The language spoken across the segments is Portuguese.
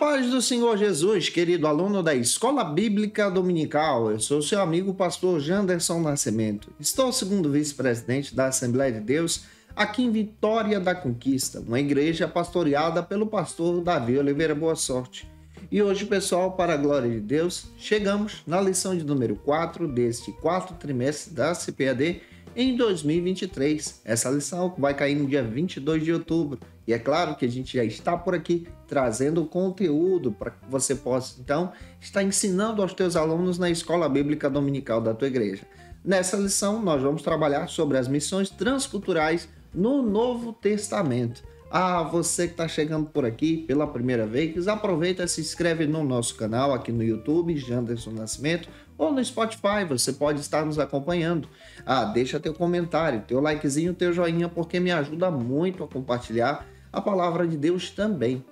paz do Senhor Jesus, querido aluno da Escola Bíblica Dominical, eu sou seu amigo pastor Janderson Nascimento. Estou segundo vice-presidente da Assembleia de Deus aqui em Vitória da Conquista, uma igreja pastoreada pelo pastor Davi Oliveira Boa Sorte. E hoje, pessoal, para a glória de Deus, chegamos na lição de número 4 deste quarto trimestre da CPAD em 2023. Essa lição vai cair no dia 22 de outubro. E é claro que a gente já está por aqui trazendo conteúdo para que você possa, então, estar ensinando aos teus alunos na Escola Bíblica Dominical da tua igreja. Nessa lição, nós vamos trabalhar sobre as missões transculturais no Novo Testamento. Você que está chegando por aqui pela primeira vez, aproveita e se inscreve no nosso canal aqui no YouTube, Janderson Nascimento, ou no Spotify, você pode estar nos acompanhando. Deixa teu comentário, teu likezinho, teu joinha, porque me ajuda muito a compartilhar a palavra de Deus também.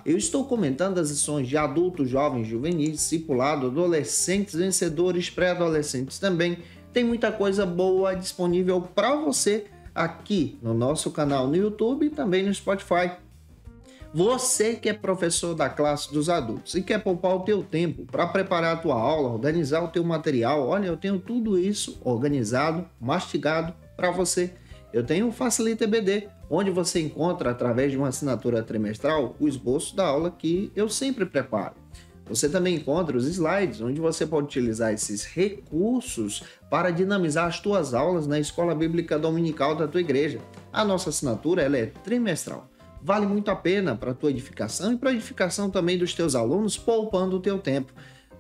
Eu estou comentando as lições de adultos, jovens, juvenis, discipulado, adolescentes, vencedores, pré-adolescentes também. Tem muita coisa boa disponível para você aqui no nosso canal no YouTube e também no Spotify. Você que é professor da classe dos adultos e quer poupar o teu tempo para preparar a tua aula, organizar o teu material, olha, eu tenho tudo isso organizado, mastigado para você. Eu tenho o Facilita EBD, onde você encontra, através de uma assinatura trimestral, o esboço da aula que eu sempre preparo. Você também encontra os slides, onde você pode utilizar esses recursos para dinamizar as tuas aulas na Escola Bíblica Dominical da tua igreja. A nossa assinatura ela é trimestral. Vale muito a pena para a tua edificação e para a edificação também dos teus alunos, poupando o teu tempo.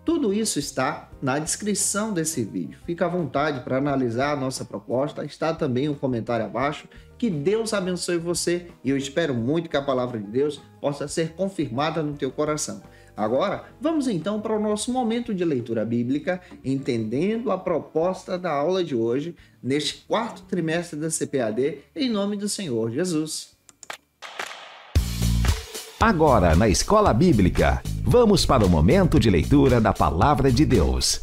Tudo isso está na descrição desse vídeo. Fica à vontade para analisar a nossa proposta. Está também um comentário abaixo. Que Deus abençoe você e eu espero muito que a palavra de Deus possa ser confirmada no teu coração. Agora, vamos então para o nosso momento de leitura bíblica, entendendo a proposta da aula de hoje, neste quarto trimestre da CPAD, em nome do Senhor Jesus. Agora, na Escola Bíblica, vamos para o momento de leitura da Palavra de Deus.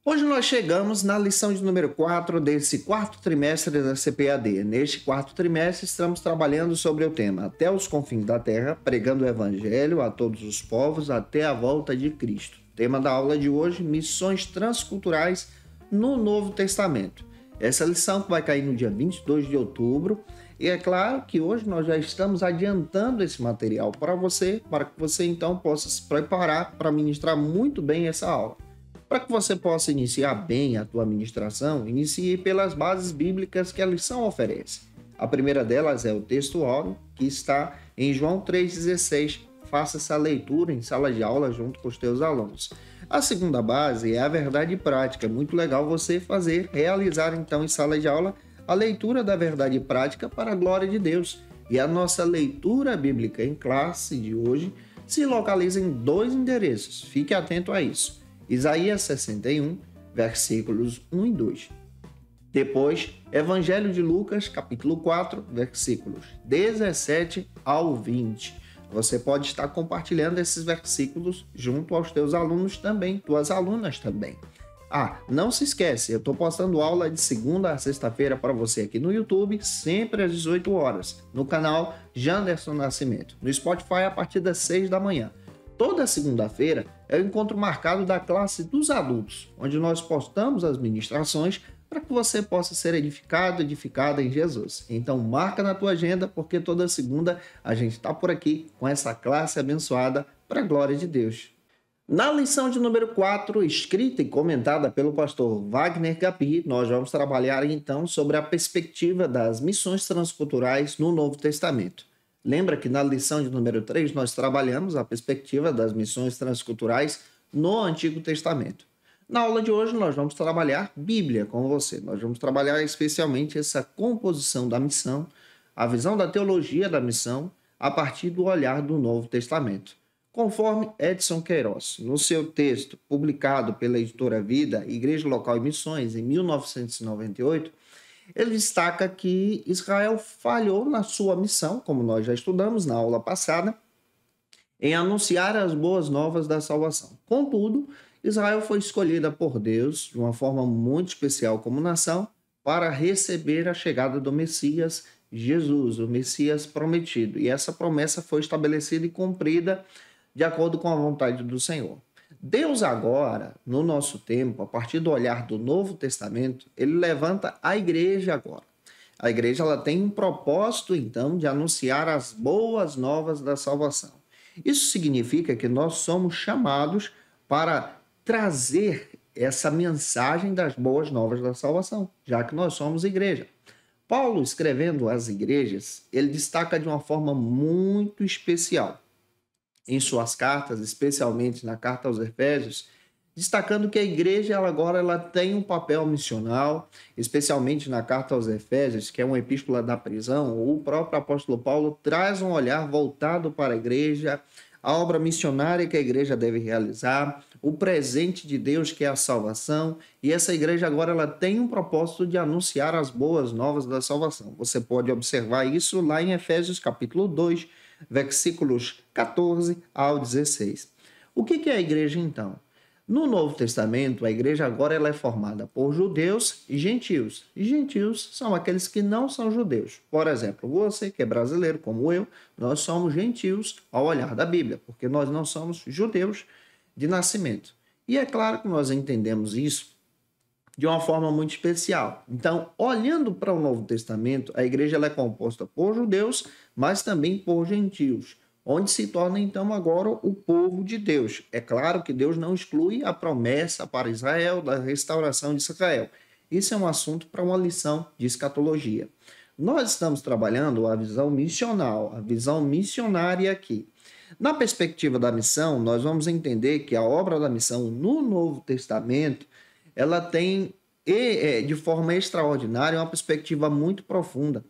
Hoje nós chegamos na lição de número 4 desse quarto trimestre da CPAD. Neste quarto trimestre estamos trabalhando sobre o tema Até os confins da terra, pregando o Evangelho a todos os povos até a volta de Cristo. Tema da aula de hoje, missões transculturais no Novo Testamento. Essa lição vai cair no dia 22 de outubro e é claro que hoje nós já estamos adiantando esse material para que você então possa se preparar para ministrar muito bem essa aula. Para que você possa iniciar bem a tua ministração, inicie pelas bases bíblicas que a lição oferece. A primeira delas é o texto áureo, que está em João 3,16. Faça essa leitura em sala de aula junto com os teus alunos. A segunda base é a verdade prática. É muito legal você realizar então em sala de aula a leitura da verdade prática para a glória de Deus. E a nossa leitura bíblica em classe de hoje se localiza em 2 endereços. Fique atento a isso. Isaías 61, versículos 1 e 2. Depois, Evangelho de Lucas, capítulo 4, versículos 17 ao 20. Você pode estar compartilhando esses versículos junto aos teus alunos também, tuas alunas também. Não se esquece, eu estou postando aula de segunda a sexta-feira para você aqui no YouTube, sempre às 18 horas, no canal Janderson Nascimento, no Spotify a partir das 6 da manhã. Toda segunda-feira é o encontro marcado da classe dos adultos, onde nós postamos as ministrações para que você possa ser edificada em Jesus. Então marca na tua agenda, porque toda segunda a gente está por aqui com essa classe abençoada para a glória de Deus. Na lição de número 4, escrita e comentada pelo pastor Wagner Gabi, nós vamos trabalhar então sobre a perspectiva das missões transculturais no Novo Testamento. Lembra que na lição de número 3 nós trabalhamos a perspectiva das missões transculturais no Antigo Testamento. Na aula de hoje nós vamos trabalhar Bíblia com você. Nós vamos trabalhar especialmente essa composição da missão, a visão da teologia da missão, a partir do olhar do Novo Testamento. Conforme Edson Queiroz, no seu texto publicado pela editora Vida, Igreja Local e Missões, em 1998, ele destaca que Israel falhou na sua missão, como nós já estudamos na aula passada, em anunciar as boas novas da salvação. Contudo, Israel foi escolhida por Deus de uma forma muito especial como nação para receber a chegada do Messias, Jesus, o Messias prometido. E essa promessa foi estabelecida e cumprida de acordo com a vontade do Senhor. Deus agora, no nosso tempo, a partir do olhar do Novo Testamento, ele levanta a igreja agora. A igreja ela tem um propósito, então, de anunciar as boas novas da salvação. Isso significa que nós somos chamados para trazer essa mensagem das boas novas da salvação, já que nós somos igreja. Paulo, escrevendo às igrejas, ele destaca de uma forma muito especial em suas cartas, especialmente na carta aos Efésios, destacando que a igreja ela tem um papel missional, especialmente na carta aos Efésios, que é uma epístola da prisão. O próprio apóstolo Paulo traz um olhar voltado para a igreja, a obra missionária que a igreja deve realizar, o presente de Deus que é a salvação, e essa igreja agora ela tem um propósito de anunciar as boas novas da salvação. Você pode observar isso lá em Efésios capítulo 2, versículos 14 ao 16. O que é a igreja então? No Novo Testamento, a igreja agora ela é formada por judeus e gentios. E gentios são aqueles que não são judeus. Por exemplo, você que é brasileiro, como eu, nós somos gentios ao olhar da Bíblia, porque nós não somos judeus de nascimento. E é claro que nós entendemos isso de uma forma muito especial. Então, olhando para o Novo Testamento, a igreja ela é composta por judeus, mas também por gentios, onde se torna então agora o povo de Deus. É claro que Deus não exclui a promessa para Israel da restauração de Israel. Isso é um assunto para uma lição de escatologia. Nós estamos trabalhando a visão missional, a visão missionária aqui. Na perspectiva da missão, nós vamos entender que a obra da missão no Novo Testamento ela tem, de forma extraordinária, uma perspectiva muito profunda.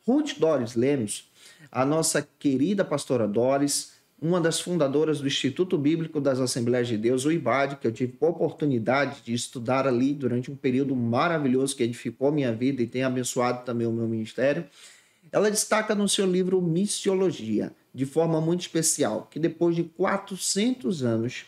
Ruth Doris Lemos, a nossa querida pastora Doris, uma das fundadoras do Instituto Bíblico das Assembleias de Deus, o IBAD, que eu tive a oportunidade de estudar ali durante um período maravilhoso que edificou minha vida e tem abençoado também o meu ministério, ela destaca no seu livro Missiologia, de forma muito especial, que depois de 400 anos,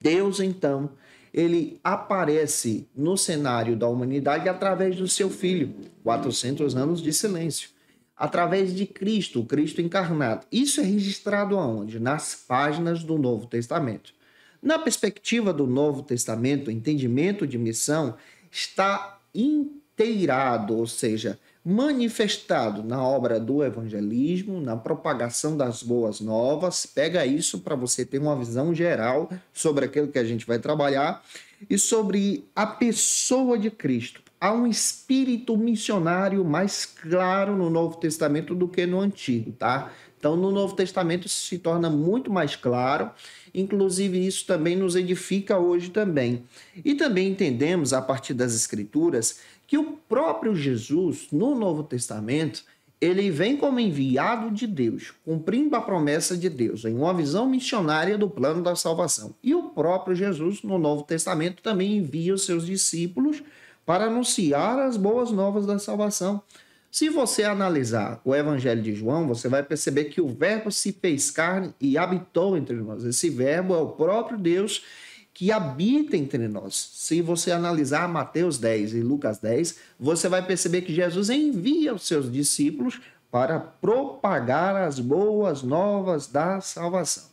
Deus, então, ele aparece no cenário da humanidade através do seu Filho, 400 anos de silêncio, através de Cristo, o Cristo encarnado. Isso é registrado aonde? Nas páginas do Novo Testamento. Na perspectiva do Novo Testamento, o entendimento de missão está inteirado, ou seja, manifestado na obra do evangelismo, na propagação das boas novas. Pega isso para você ter uma visão geral sobre aquilo que a gente vai trabalhar e sobre a pessoa de Cristo. Há um espírito missionário mais claro no Novo Testamento do que no Antigo, tá? Então, no Novo Testamento isso se torna muito mais claro, inclusive isso também nos edifica hoje também. E também entendemos, a partir das Escrituras, que o próprio Jesus, no Novo Testamento, ele vem como enviado de Deus, cumprindo a promessa de Deus, em uma visão missionária do plano da salvação. E o próprio Jesus, no Novo Testamento, também envia os seus discípulos para anunciar as boas novas da salvação. Se você analisar o Evangelho de João, você vai perceber que o Verbo se fez carne e habitou entre nós. Esse Verbo é o próprio Deus que habita entre nós. Se você analisar Mateus 10 e Lucas 10, você vai perceber que Jesus envia os seus discípulos para propagar as boas novas da salvação.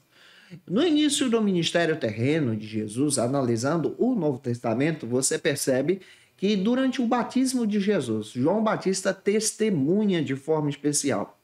No início do ministério terreno de Jesus, analisando o Novo Testamento, você percebe que durante o batismo de Jesus, João Batista testemunha de forma especial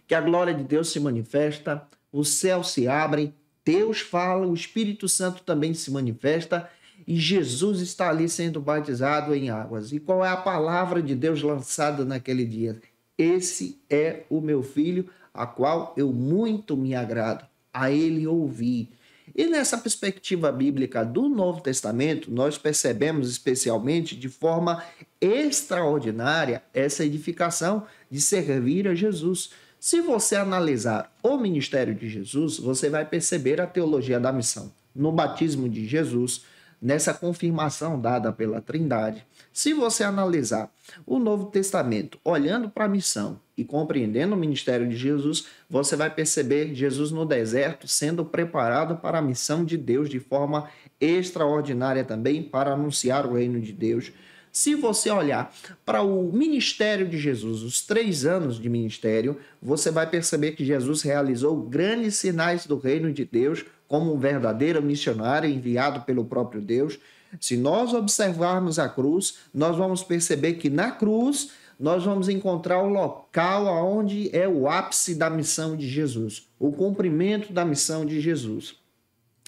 que a glória de Deus se manifesta, os céus se abrem, Deus fala, o Espírito Santo também se manifesta e Jesus está ali sendo batizado em águas. E qual é a palavra de Deus lançada naquele dia? Esse é o meu filho, a qual eu muito me agrado. A ele ouvi. E nessa perspectiva bíblica do Novo Testamento, nós percebemos especialmente de forma extraordinária essa edificação de servir a Jesus. Se você analisar o ministério de Jesus, você vai perceber a teologia da missão. No batismo de Jesus, nessa confirmação dada pela Trindade. Se você analisar o Novo Testamento, olhando para a missão e compreendendo o ministério de Jesus, você vai perceber Jesus no deserto sendo preparado para a missão de Deus de forma extraordinária também, para anunciar o reino de Deus. Se você olhar para o ministério de Jesus, os 3 anos de ministério, você vai perceber que Jesus realizou grandes sinais do reino de Deus como um verdadeiro missionário enviado pelo próprio Deus. Se nós observarmos a cruz, nós vamos perceber que na cruz nós vamos encontrar o local onde é o ápice da missão de Jesus, o cumprimento da missão de Jesus.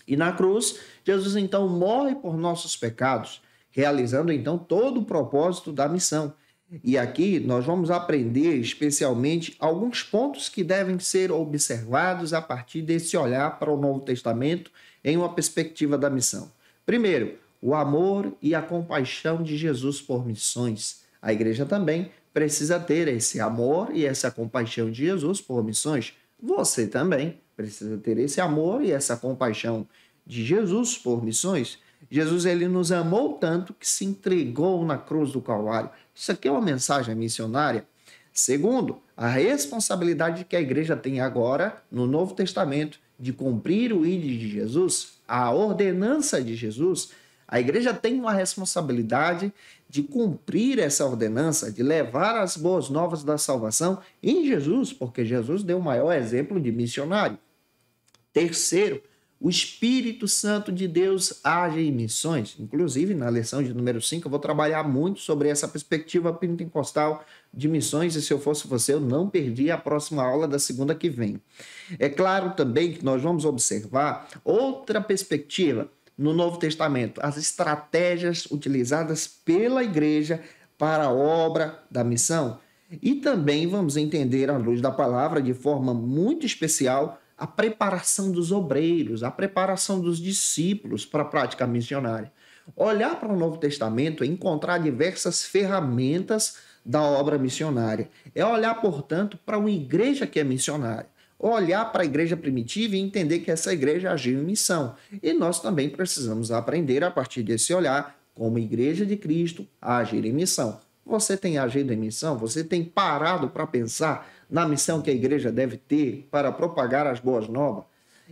E na cruz, Jesus então morre por nossos pecados, realizando então todo o propósito da missão. E aqui nós vamos aprender especialmente alguns pontos que devem ser observados a partir desse olhar para o Novo Testamento em uma perspectiva da missão. Primeiro, o amor e a compaixão de Jesus por missões. A igreja também precisa ter esse amor e essa compaixão de Jesus por missões. Você também precisa ter esse amor e essa compaixão de Jesus por missões. Jesus, ele nos amou tanto que se entregou na cruz do Calvário. Isso aqui é uma mensagem missionária. Segundo, a responsabilidade que a igreja tem agora, no Novo Testamento, de cumprir o ID de Jesus, a ordenança de Jesus. A igreja tem uma responsabilidade de cumprir essa ordenança, de levar as boas novas da salvação em Jesus, porque Jesus deu o maior exemplo de missionário. Terceiro, o Espírito Santo de Deus age em missões. Inclusive, na lição de número 5, eu vou trabalhar muito sobre essa perspectiva pentecostal de missões, e se eu fosse você, eu não perdi a próxima aula da segunda que vem. É claro também que nós vamos observar outra perspectiva no Novo Testamento, as estratégias utilizadas pela igreja para a obra da missão. E também vamos entender, à luz da palavra, de forma muito especial, a preparação dos obreiros, a preparação dos discípulos para a prática missionária. Olhar para o Novo Testamento é encontrar diversas ferramentas da obra missionária. É olhar, portanto, para uma igreja que é missionária. Olhar para a igreja primitiva e entender que essa igreja agiu em missão. E nós também precisamos aprender, a partir desse olhar, como igreja de Cristo, a agir em missão. Você tem agido em missão? Você tem parado para pensar na missão que a igreja deve ter para propagar as boas novas?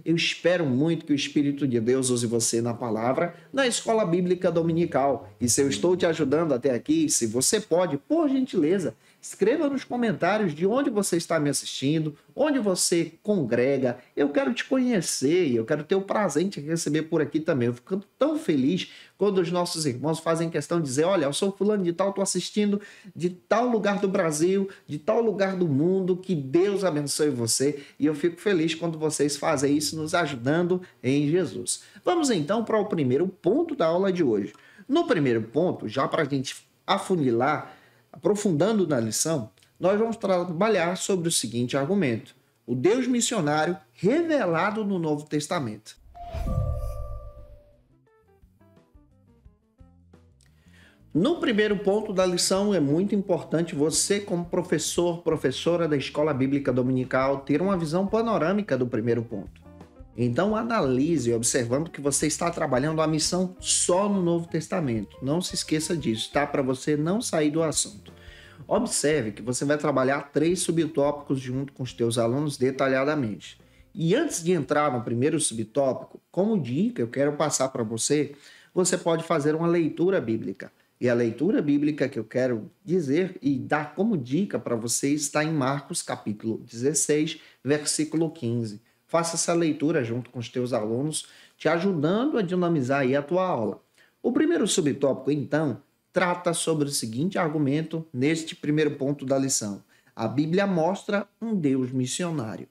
Eu espero muito que o Espírito de Deus use você na palavra, na escola bíblica dominical. E se eu estou te ajudando até aqui, se você pode, por gentileza, escreva nos comentários de onde você está me assistindo, onde você congrega. Eu quero te conhecer e eu quero ter o prazer em te receber por aqui também. Eu fico tão feliz quando os nossos irmãos fazem questão de dizer: olha, eu sou fulano de tal, estou assistindo de tal lugar do Brasil, de tal lugar do mundo, que Deus abençoe você. E eu fico feliz quando vocês fazem isso, nos ajudando em Jesus. Vamos então para o primeiro ponto da aula de hoje. No primeiro ponto, já para a gente afunilar, aprofundando na lição, nós vamos trabalhar sobre o seguinte argumento: o Deus missionário revelado no Novo Testamento. No primeiro ponto da lição, é muito importante você, como professor, professora da escola bíblica dominical, ter uma visão panorâmica do primeiro ponto. Então, analise, observando que você está trabalhando a missão só no Novo Testamento. Não se esqueça disso, tá? Para você não sair do assunto. Observe que você vai trabalhar 3 subtópicos junto com os teus alunos detalhadamente. E antes de entrar no primeiro subtópico, como dica, eu quero passar para você, você pode fazer uma leitura bíblica. E a leitura bíblica que eu quero dizer e dar como dica para você está em Marcos capítulo 16, versículo 15. Faça essa leitura junto com os teus alunos, te ajudando a dinamizar aí a tua aula. O primeiro subtópico, então, trata sobre o seguinte argumento neste primeiro ponto da lição: a Bíblia mostra um Deus missionário.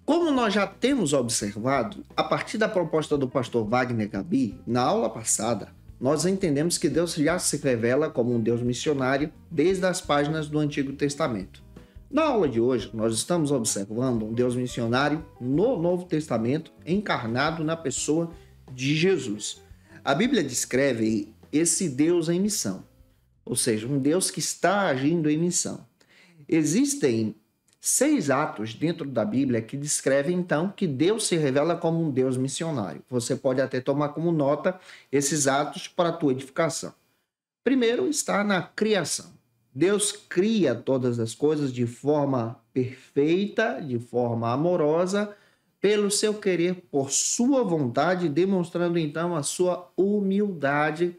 Como nós já temos observado, a partir da proposta do pastor Wagner Gabi, na aula passada, nós entendemos que Deus já se revela como um Deus missionário desde as páginas do Antigo Testamento. Na aula de hoje, nós estamos observando um Deus missionário no Novo Testamento, encarnado na pessoa de Jesus. A Bíblia descreve esse Deus em missão, ou seja, um Deus que está agindo em missão. Existem 6 atos dentro da Bíblia que descrevem, então, que Deus se revela como um Deus missionário. Você pode até tomar como nota esses atos para a tua edificação. Primeiro está na criação. Deus cria todas as coisas de forma perfeita, de forma amorosa, pelo seu querer, por sua vontade, demonstrando então a sua humildade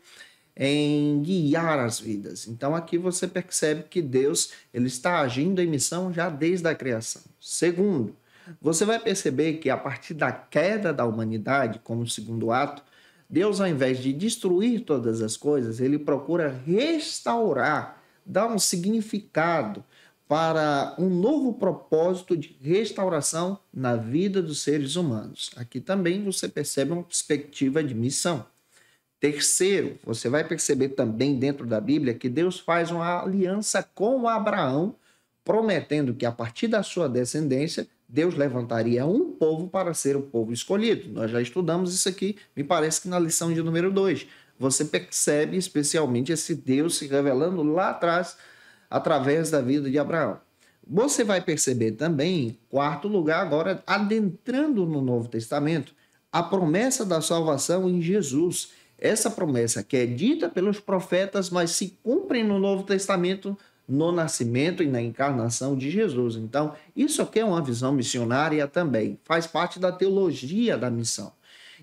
em guiar as vidas. Então aqui você percebe que Deus ele está agindo em missão já desde a criação. Segundo, você vai perceber que a partir da queda da humanidade, como segundo ato, Deus, ao invés de destruir todas as coisas, ele procura restaurar, dar um significado para um novo propósito de restauração na vida dos seres humanos. Aqui também você percebe uma perspectiva de missão. Terceiro, você vai perceber também dentro da Bíblia que Deus faz uma aliança com Abraão, prometendo que a partir da sua descendência, Deus levantaria um povo para ser o povo escolhido. Nós já estudamos isso aqui, me parece que na lição de número 2. Você percebe especialmente esse Deus se revelando lá atrás, através da vida de Abraão. Você vai perceber também, em quarto lugar, agora adentrando no Novo Testamento, a promessa da salvação em Jesus. Essa promessa que é dita pelos profetas, mas se cumpre no Novo Testamento, no nascimento e na encarnação de Jesus. Então, isso aqui é uma visão missionária também, faz parte da teologia da missão.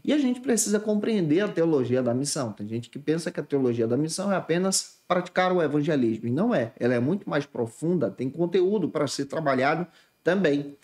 E a gente precisa compreender a teologia da missão. Tem gente que pensa que a teologia da missão é apenas praticar o evangelismo, e não é. Ela é muito mais profunda, tem conteúdo para ser trabalhado também.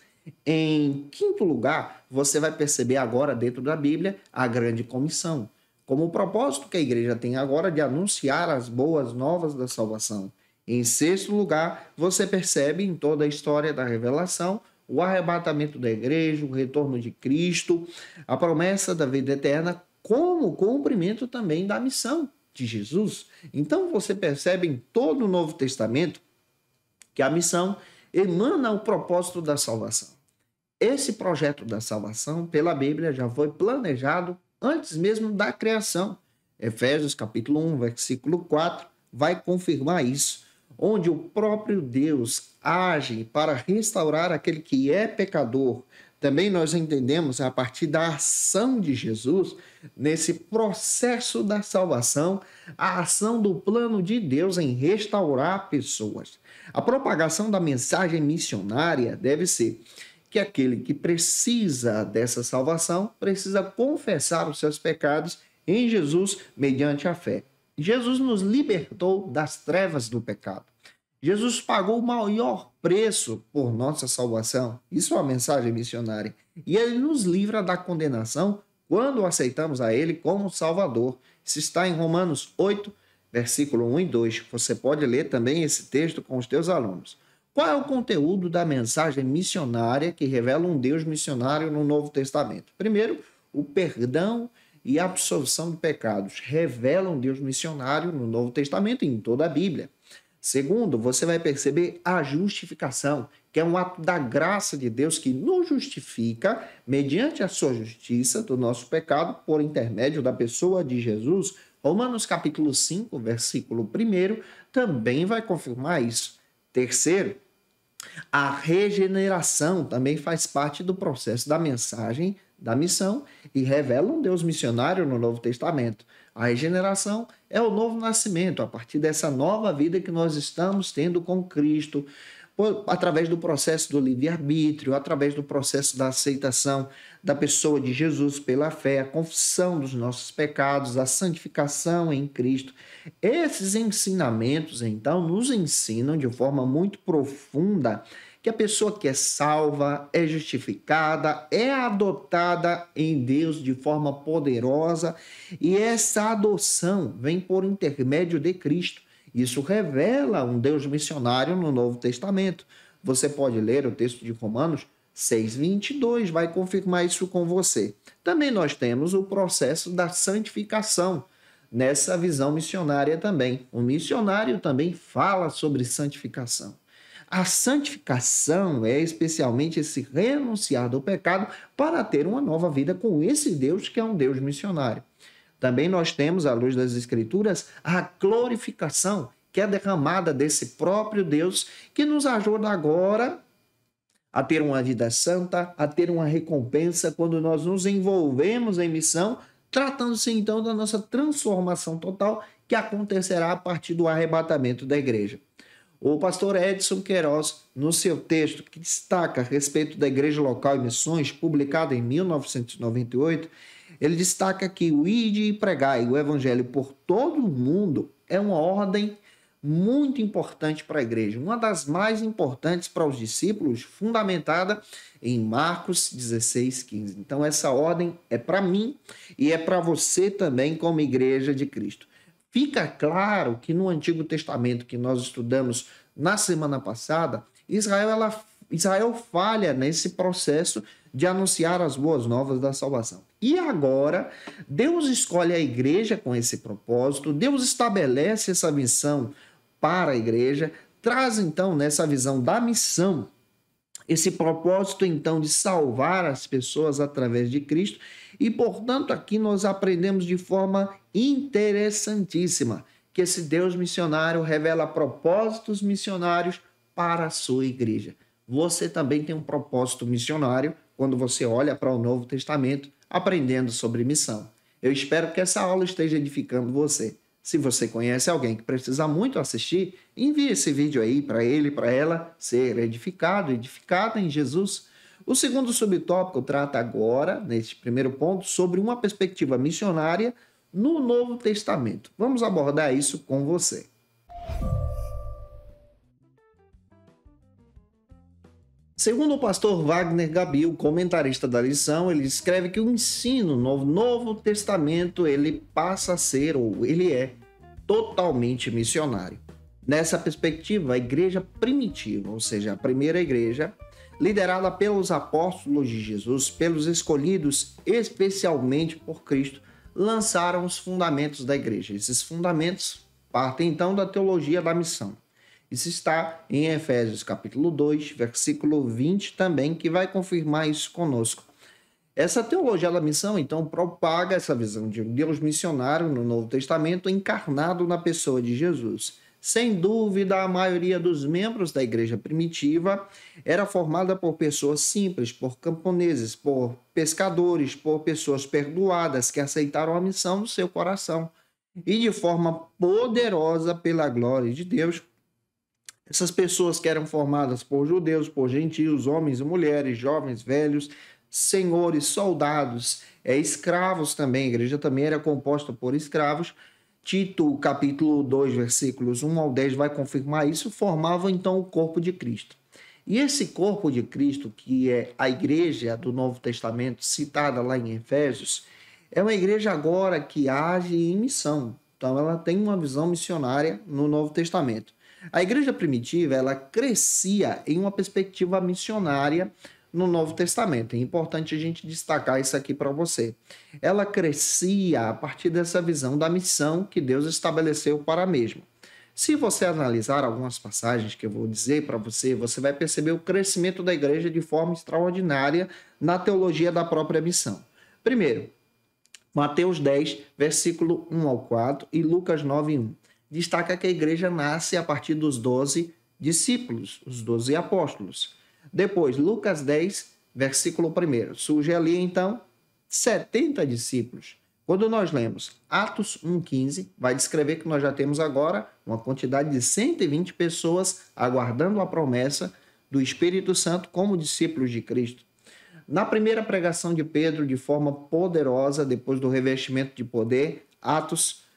Em quinto lugar, você vai perceber agora dentro da Bíblia a grande comissão, como o propósito que a igreja tem agora de anunciar as boas novas da salvação. Em sexto lugar, você percebe em toda a história da revelação o arrebatamento da igreja, o retorno de Cristo, a promessa da vida eterna, como cumprimento também da missão de Jesus. Então você percebe em todo o Novo Testamento que a missão emana o propósito da salvação. Esse projeto da salvação, pela Bíblia, já foi planejado antes mesmo da criação. Efésios capítulo 1, versículo 4, vai confirmar isso, onde o próprio Deus age para restaurar aquele que é pecador. Também nós entendemos, a partir da ação de Jesus, nesse processo da salvação, a ação do plano de Deus em restaurar pessoas. A propagação da mensagem missionária deve ser que aquele que precisa dessa salvação precisa confessar os seus pecados em Jesus mediante a fé. Jesus nos libertou das trevas do pecado. Jesus pagou o maior preço por nossa salvação. Isso é uma mensagem missionária. E ele nos livra da condenação quando aceitamos a ele como Salvador. Isso está em Romanos 8, versículo 1 e 2. Você pode ler também esse texto com os teus alunos. Qual é o conteúdo da mensagem missionária que revela um Deus missionário no Novo Testamento? Primeiro, o perdão e a absolvição de pecados revelam Deus missionário no Novo Testamento e em toda a Bíblia. Segundo, você vai perceber a justificação, que é um ato da graça de Deus que nos justifica mediante a sua justiça do nosso pecado por intermédio da pessoa de Jesus. Romanos capítulo 5, versículo 1, também vai confirmar isso. Terceiro, a regeneração também faz parte do processo da mensagem da missão e revela um Deus missionário no Novo Testamento. A regeneração é o novo nascimento, a partir dessa nova vida que nós estamos tendo com Cristo, através do processo do livre-arbítrio, através do processo da aceitação da pessoa de Jesus pela fé, a confissão dos nossos pecados, a santificação em Cristo. Esses ensinamentos, então, nos ensinam de forma muito profunda que a pessoa que é salva, é justificada, é adotada em Deus de forma poderosa, e essa adoção vem por intermédio de Cristo. Isso revela um Deus missionário no Novo Testamento. Você pode ler o texto de Romanos 6:22, vai confirmar isso com você. Também nós temos o processo da santificação, nessa visão missionária também. O missionário também fala sobre santificação. A santificação é especialmente esse renunciar do pecado para ter uma nova vida com esse Deus que é um Deus missionário. Também nós temos, à luz das Escrituras, a glorificação, que é derramada desse próprio Deus, que nos ajuda agora a ter uma vida santa, a ter uma recompensa quando nós nos envolvemos em missão, tratando-se então da nossa transformação total, que acontecerá a partir do arrebatamento da igreja. O pastor Edson Queiroz, no seu texto que destaca a respeito da Igreja Local e Missões, publicado em 1998, ele destaca que o ide e pregai o evangelho por todo o mundo é uma ordem muito importante para a igreja, uma das mais importantes para os discípulos, fundamentada em Marcos 16:15. Então essa ordem é para mim e é para você também como igreja de Cristo. Fica claro que no Antigo Testamento que nós estudamos na semana passada, Israel falha nesse processo de anunciar as boas novas da salvação. E agora, Deus escolhe a igreja com esse propósito, Deus estabelece essa missão para a igreja, traz então nessa visão da missão, esse propósito então de salvar as pessoas através de Cristo, e portanto aqui nós aprendemos de forma interessantíssima que esse Deus missionário revela propósitos missionários para a sua igreja. Você também tem um propósito missionário quando você olha para o Novo Testamento, aprendendo sobre missão. Eu espero que essa aula esteja edificando você. Se você conhece alguém que precisa muito assistir, envie esse vídeo aí para ele, para ela ser edificado, edificada em Jesus. O segundo subtópico trata agora, neste primeiro ponto, sobre uma perspectiva missionária no Novo Testamento. Vamos abordar isso com você. Segundo o pastor Wagner Gabil, comentarista da lição, ele escreve que o ensino no Novo Testamento ele passa a ser, ou ele é, totalmente missionário. Nessa perspectiva, a igreja primitiva, ou seja, a primeira igreja, liderada pelos apóstolos de Jesus, pelos escolhidos especialmente por Cristo, lançaram os fundamentos da igreja. Esses fundamentos partem então da teologia da missão. Isso está em Efésios capítulo 2, versículo 20 também, que vai confirmar isso conosco. Essa teologia da missão, então, propaga essa visão de um Deus missionário no Novo Testamento encarnado na pessoa de Jesus. Sem dúvida, a maioria dos membros da igreja primitiva era formada por pessoas simples, por camponeses, por pescadores, por pessoas perdoadas que aceitaram a missão no seu coração. E de forma poderosa pela glória de Deus, essas pessoas que eram formadas por judeus, por gentios, homens e mulheres, jovens, velhos, senhores, soldados, escravos também, a igreja também era composta por escravos. Tito, capítulo 2, versículos 1 ao 10, vai confirmar isso, formava então o corpo de Cristo. E esse corpo de Cristo, que é a igreja do Novo Testamento, citada lá em Efésios, é uma igreja agora que age em missão. Então ela tem uma visão missionária no Novo Testamento. A igreja primitiva, ela crescia em uma perspectiva missionária no Novo Testamento. É importante a gente destacar isso aqui para você. Ela crescia a partir dessa visão da missão que Deus estabeleceu para a mesma. Se você analisar algumas passagens que eu vou dizer para você, você vai perceber o crescimento da igreja de forma extraordinária na teologia da própria missão. Primeiro, Mateus 10, versículo 1 ao 4 e Lucas 9, 1. Destaca que a igreja nasce a partir dos 12 discípulos, os 12 apóstolos. Depois, Lucas 10, versículo 1. Surge ali, então, 70 discípulos. Quando nós lemos Atos 1,15, vai descrever que nós já temos agora uma quantidade de 120 pessoas aguardando a promessa do Espírito Santo como discípulos de Cristo. Na primeira pregação de Pedro, de forma poderosa, depois do revestimento de poder, Atos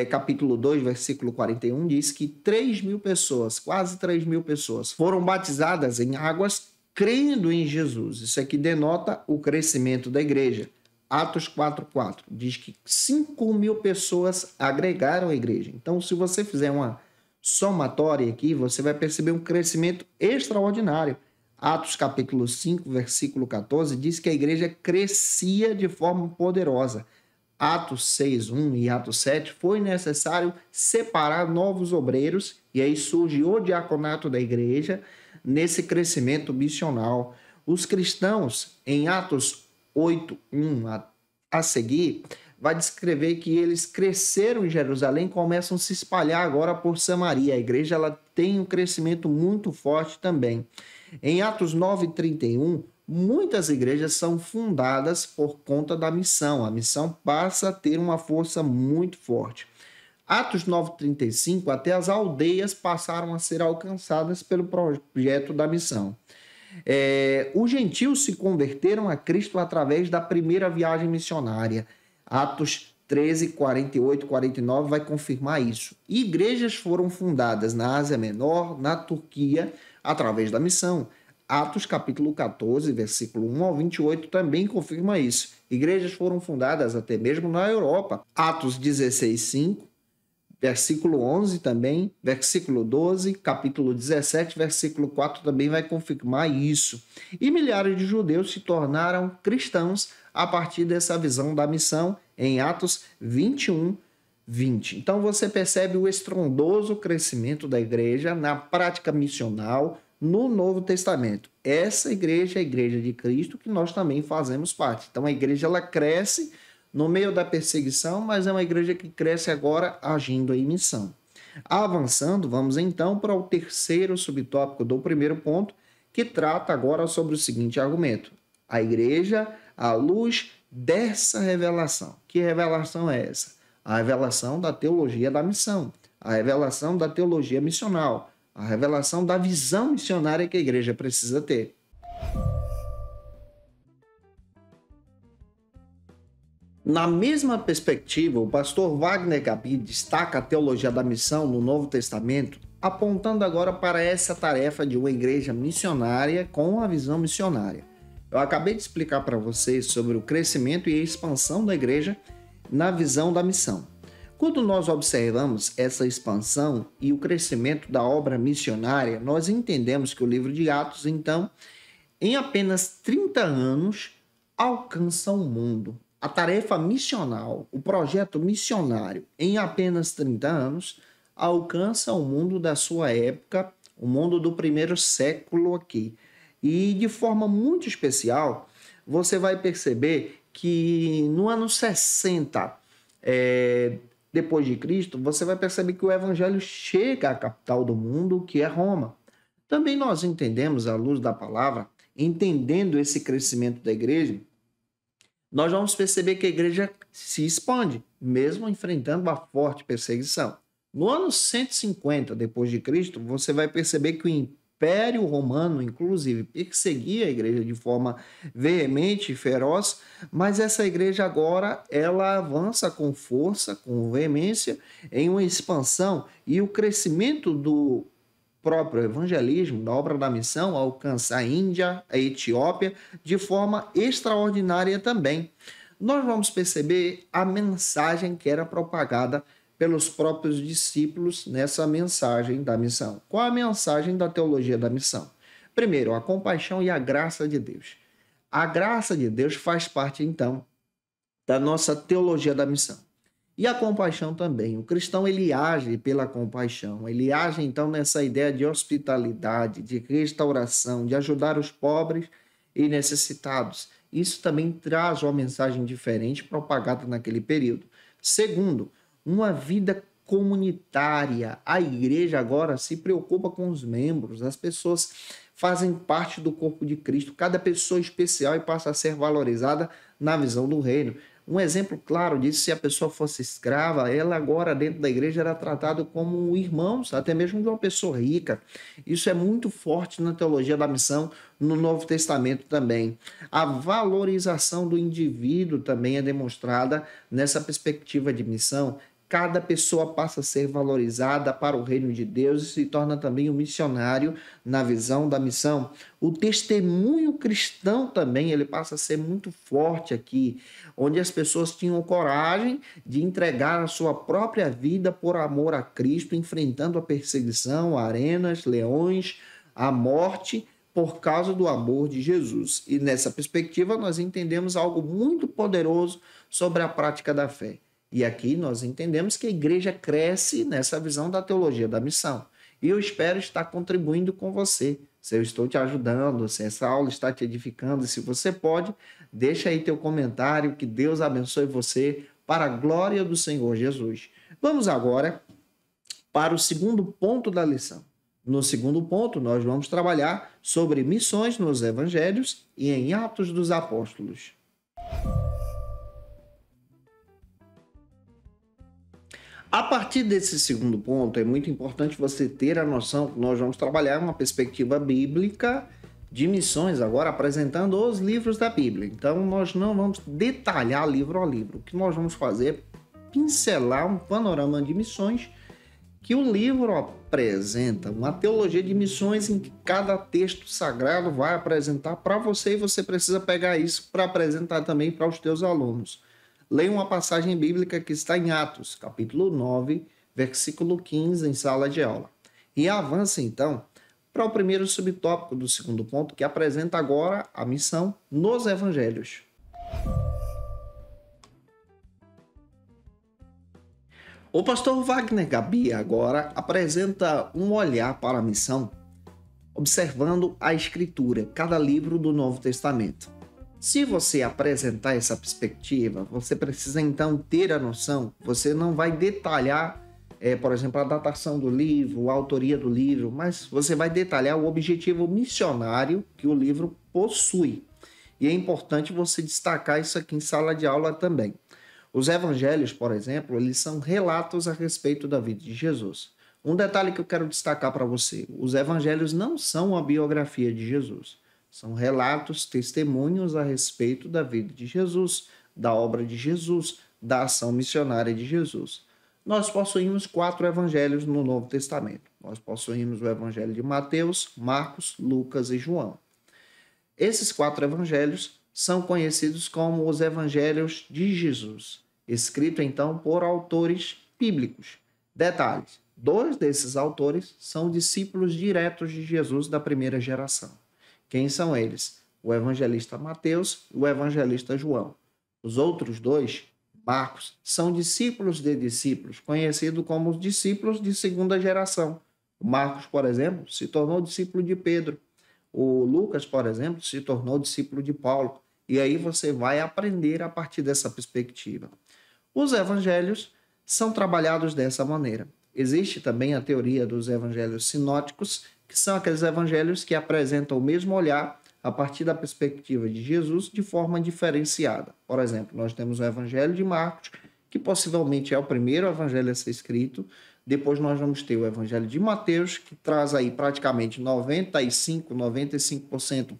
capítulo 2, versículo 41, diz que 3.000 pessoas, quase 3.000 pessoas, foram batizadas em águas crendo em Jesus. Isso aqui denota o crescimento da igreja. Atos 4,4 diz que 5.000 pessoas agregaram a igreja. Então, se você fizer uma somatória aqui, você vai perceber um crescimento extraordinário. Atos capítulo 5, versículo 14, diz que a igreja crescia de forma poderosa. Atos 6:1 e Atos 7, foi necessário separar novos obreiros, e aí surge o diaconato da igreja nesse crescimento missional. Os cristãos, em Atos 8:1 a seguir, vai descrever que eles cresceram em Jerusalém e começam a se espalhar agora por Samaria. A igreja ela tem um crescimento muito forte também. Em Atos 9:31, muitas igrejas são fundadas por conta da missão. A missão passa a ter uma força muito forte. Atos 9:35, até as aldeias passaram a ser alcançadas pelo projeto da missão. Os gentios se converteram a Cristo através da primeira viagem missionária. Atos 13, 48, 49 vai confirmar isso. Igrejas foram fundadas na Ásia Menor, na Turquia, através da missão. Atos capítulo 14, versículo 1 ao 28 também confirma isso. Igrejas foram fundadas até mesmo na Europa. Atos 16, 5, versículo 11 também, versículo 12, capítulo 17, versículo 4 também vai confirmar isso. E milhares de judeus se tornaram cristãos a partir dessa visão da missão em Atos 21, 20. Então você percebe o estrondoso crescimento da igreja na prática missional no Novo Testamento. Essa igreja é a igreja de Cristo que nós também fazemos parte. Então a igreja ela cresce no meio da perseguição, mas é uma igreja que cresce agora agindo em missão. Avançando, vamos então para o terceiro subtópico do primeiro ponto, que trata agora sobre o seguinte argumento: a igreja à luz dessa revelação. Que revelação é essa? A revelação da teologia da missão, a revelação da teologia missional, a revelação da visão missionária que a igreja precisa ter. Na mesma perspectiva, o pastor Wagner Gabi destaca a teologia da missão no Novo Testamento, apontando agora para essa tarefa de uma igreja missionária com a visão missionária. Eu acabei de explicar para vocês sobre o crescimento e a expansão da igreja na visão da missão. Quando nós observamos essa expansão e o crescimento da obra missionária, nós entendemos que o livro de Atos, então, em apenas 30 anos, alcança o mundo. A tarefa missional, o projeto missionário, em apenas 30 anos, alcança o mundo da sua época, o mundo do primeiro século aqui. E de forma muito especial, você vai perceber que no ano 60, depois de Cristo, você vai perceber que o evangelho chega à capital do mundo, que é Roma. Também nós entendemos, à luz da palavra, entendendo esse crescimento da igreja, nós vamos perceber que a igreja se expande, mesmo enfrentando uma forte perseguição. No ano 150 depois de Cristo, você vai perceber que o Império Romano, inclusive, perseguia a igreja de forma veemente e feroz, mas essa igreja agora ela avança com força, com veemência, em uma expansão, e o crescimento do próprio evangelismo, da obra da missão, alcança a Índia, a Etiópia, de forma extraordinária também. Nós vamos perceber a mensagem que era propagada pelos próprios discípulos nessa mensagem da missão. Qual a mensagem da teologia da missão? Primeiro, a compaixão e a graça de Deus. A graça de Deus faz parte, então, da nossa teologia da missão. E a compaixão também. O cristão, ele age pela compaixão. Ele age, então, nessa ideia de hospitalidade, de restauração, de ajudar os pobres e necessitados. Isso também traz uma mensagem diferente propagada naquele período. Segundo, uma vida comunitária. A igreja agora se preocupa com os membros. As pessoas fazem parte do corpo de Cristo. Cada pessoa especial e passa a ser valorizada na visão do reino. Um exemplo claro disso, se a pessoa fosse escrava, ela agora dentro da igreja era tratada como irmãos, até mesmo de uma pessoa rica. Isso é muito forte na teologia da missão, no Novo Testamento também. A valorização do indivíduo também é demonstrada nessa perspectiva de missão. Cada pessoa passa a ser valorizada para o reino de Deus e se torna também um missionário na visão da missão. O testemunho cristão também, ele passa a ser muito forte aqui, onde as pessoas tinham coragem de entregar a sua própria vida por amor a Cristo, enfrentando a perseguição, arenas, leões, a morte, por causa do amor de Jesus. E nessa perspectiva nós entendemos algo muito poderoso sobre a prática da fé. E aqui nós entendemos que a igreja cresce nessa visão da teologia da missão. E eu espero estar contribuindo com você. Se eu estou te ajudando, se essa aula está te edificando, se você pode, deixa aí teu comentário, que Deus abençoe você para a glória do Senhor Jesus. Vamos agora para o segundo ponto da lição. No segundo ponto, nós vamos trabalhar sobre missões nos evangelhos e em Atos dos Apóstolos. A partir desse segundo ponto, é muito importante você ter a noção que nós vamos trabalhar uma perspectiva bíblica de missões agora, apresentando os livros da Bíblia. Então, nós não vamos detalhar livro a livro. O que nós vamos fazer é pincelar um panorama de missões que o livro apresenta, uma teologia de missões em que cada texto sagrado vai apresentar para você e você precisa pegar isso para apresentar também para os teus alunos. Leia uma passagem bíblica que está em Atos, capítulo 9, versículo 15, em sala de aula. E avance, então, para o primeiro subtópico do segundo ponto, que apresenta agora a missão nos evangelhos. O pastor Wagner Gabi agora apresenta um olhar para a missão, observando a Escritura, cada livro do Novo Testamento. Se você apresentar essa perspectiva, você precisa então ter a noção, você não vai detalhar, por exemplo, a datação do livro, a autoria do livro, mas você vai detalhar o objetivo missionário que o livro possui. E é importante você destacar isso aqui em sala de aula também. Os evangelhos, por exemplo, eles são relatos a respeito da vida de Jesus. Um detalhe que eu quero destacar para você, os evangelhos não são a biografia de Jesus. São relatos, testemunhos a respeito da vida de Jesus, da obra de Jesus, da ação missionária de Jesus. Nós possuímos 4 evangelhos no Novo Testamento. Nós possuímos o evangelho de Mateus, Marcos, Lucas e João. Esses 4 evangelhos são conhecidos como os evangelhos de Jesus, escrito então por autores bíblicos. Detalhes, 2 desses autores são discípulos diretos de Jesus da primeira geração. Quem são eles? O evangelista Mateus e o evangelista João. Os outros 2, Marcos, são discípulos de discípulos, conhecidos como os discípulos de segunda geração. O Marcos, por exemplo, se tornou discípulo de Pedro. O Lucas, por exemplo, se tornou discípulo de Paulo. E aí você vai aprender a partir dessa perspectiva. Os evangelhos são trabalhados dessa maneira. Existe também a teoria dos evangelhos sinóticos, que são aqueles evangelhos que apresentam o mesmo olhar a partir da perspectiva de Jesus de forma diferenciada. Por exemplo, nós temos o evangelho de Marcos, que possivelmente é o primeiro evangelho a ser escrito. Depois nós vamos ter o evangelho de Mateus, que traz aí praticamente 95%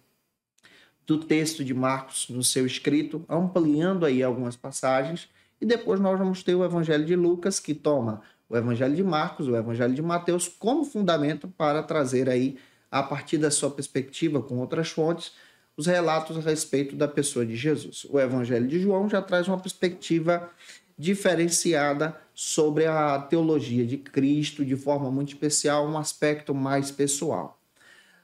do texto de Marcos no seu escrito, ampliando aí algumas passagens. E depois nós vamos ter o evangelho de Lucas, que toma o evangelho de Marcos, o evangelho de Mateus como fundamento para trazer aí, a partir da sua perspectiva, com outras fontes, os relatos a respeito da pessoa de Jesus. O evangelho de João já traz uma perspectiva diferenciada sobre a teologia de Cristo, de forma muito especial, um aspecto mais pessoal.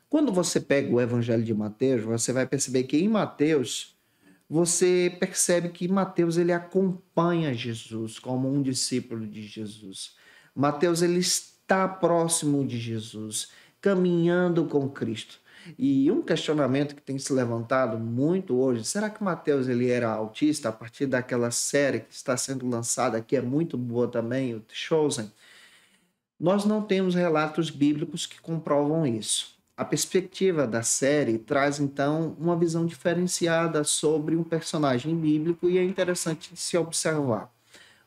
Quando você pega o evangelho de Mateus, você vai perceber que em Mateus, você percebe que Mateus ele acompanha Jesus como um discípulo de Jesus. Mateus ele está próximo de Jesus, caminhando com Cristo. E um questionamento que tem se levantado muito hoje, será que Mateus ele era autista a partir daquela série que está sendo lançada, que é muito boa também, o The Chosen? Nós não temos relatos bíblicos que comprovam isso. A perspectiva da série traz, então, uma visão diferenciada sobre um personagem bíblico e é interessante de se observar.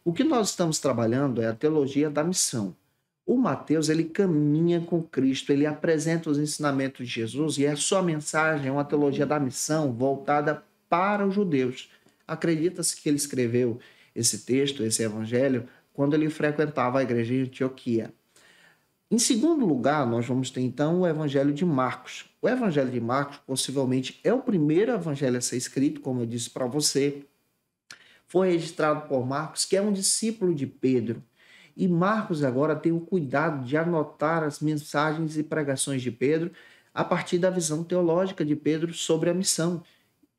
O que nós estamos trabalhando é a teologia da missão. O Mateus, ele caminha com Cristo, ele apresenta os ensinamentos de Jesus e a sua mensagem é uma teologia da missão voltada para os judeus. Acredita-se que ele escreveu esse texto, esse evangelho, quando ele frequentava a igreja de Antioquia. Em segundo lugar, nós vamos ter então o evangelho de Marcos. O evangelho de Marcos possivelmente é o primeiro evangelho a ser escrito, como eu disse para você. Foi registrado por Marcos, que é um discípulo de Pedro. E Marcos agora tem o cuidado de anotar as mensagens e pregações de Pedro a partir da visão teológica de Pedro sobre a missão.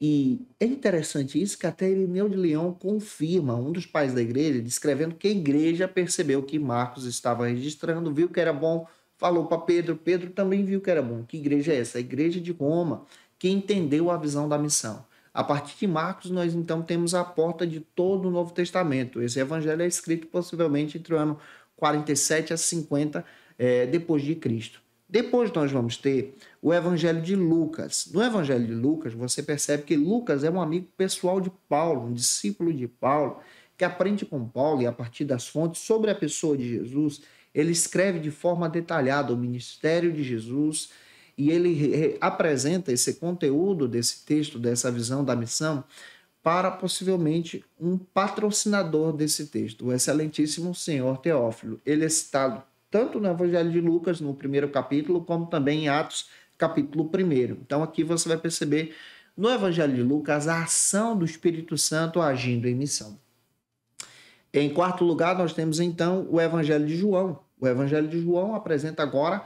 E é interessante isso que até Irineu de Lyon confirma, um dos pais da igreja, descrevendo que a igreja percebeu que Marcos estava registrando, viu que era bom, falou para Pedro, Pedro também viu que era bom. Que igreja é essa? A igreja de Roma, que entendeu a visão da missão. A partir de Marcos, nós então temos a porta de todo o Novo Testamento. Esse evangelho é escrito possivelmente entre o ano 47 a 50 depois de Cristo. Depois nós vamos ter o evangelho de Lucas. No evangelho de Lucas, você percebe que Lucas é um amigo pessoal de Paulo, um discípulo de Paulo, que aprende com Paulo e a partir das fontes sobre a pessoa de Jesus, ele escreve de forma detalhada o ministério de Jesus e ele apresenta esse conteúdo desse texto, dessa visão da missão, para possivelmente um patrocinador desse texto, o excelentíssimo senhor Teófilo. Ele é citado tanto no Evangelho de Lucas, no primeiro capítulo, como também em Atos, capítulo 1. Então aqui você vai perceber no Evangelho de Lucas a ação do Espírito Santo agindo em missão. Em quarto lugar, nós temos então o Evangelho de João. O Evangelho de João apresenta agora